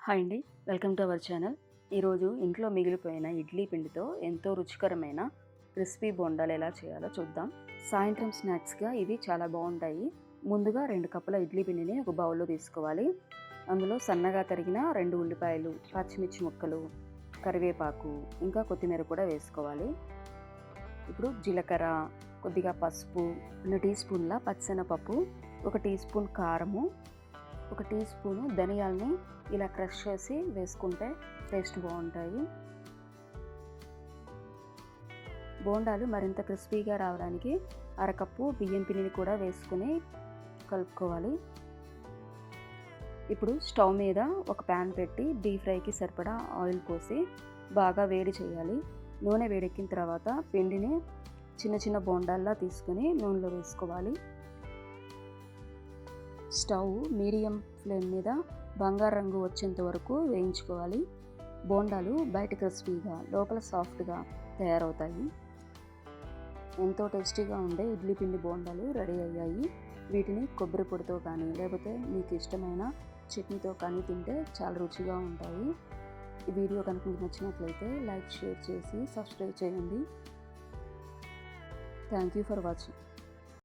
Hi అండి. Welcome to our channel. ఈరోజు ఇంట్లో మిగిలిపోయిన ఇడ్లీ పిండితో ఎంతో రుచికరమైన క్రిస్పీ బోండాలు ఎలా చేయాలో చూద్దాం. సాయంత్రం స్నాక్స్గా ఇవి చాలా బాగుంటాయి. ముందుగా 2 కప్పుల ఇడ్లీ పిండిని ఒక బౌల్లో తీసుకోవాలి. అందులో సన్నగా తరిగిన 2 ఉల్లిపాయలు, పచ్చిమిర్చి ముక్కలు, కరివేపాకు, ఇంకా కొత్తిమీర కూడా వేసుకోవాలి. ఇప్పుడు జీలకర్ర, కొద్దిగా పసుపు, 2 టీ స్పూన్ల పచ్చిశనగపప్పు, 1 టీ స్పూన్ కారము, 1 టీ స్పూను ధనియాలని ఇలా క్రష్ చేసి వేసుకుంటే టేస్ట్ బాగుంటాయి. బోండాలు మరింత క్రిస్పీగా రావడానికి అరకప్పు బియ్యం పిండిని కూడా వేసుకుని కలుపుకోవాలి. ఇప్పుడు స్టవ్ మీద ఒక ప్యాన్ పెట్టి డీప్ ఫ్రైకి సరిపడా ఆయిల్ పోసి బాగా వేడి చేయాలి. నూనె వేడెక్కిన తర్వాత పిండిని చిన్న చిన్న బోండాల్లా తీసుకుని నూనెలో వేసుకోవాలి. స్టవ్ మీడియం ఫ్లేమ్ మీద బంగారు రంగు వచ్చేంత వరకు వేయించుకోవాలి. బోండాలు బయట క్రిస్పీగా లోపల సాఫ్ట్గా తయారవుతాయి. ఎంతో టేస్టీగా ఉండే ఇడ్లీ పిండి బోండాలు రెడీ అయ్యాయి. వీటిని కొబ్బరి పొడితో కానీ లేకపోతే మీకు ఇష్టమైన చట్నీతో కానీ తింటే చాలా రుచిగా ఉంటాయి. ఈ వీడియో కనుక మీకు నచ్చినట్లయితే లైక్, షేర్ చేసి సబ్స్క్రైబ్ చేయండి. Thank you for watching.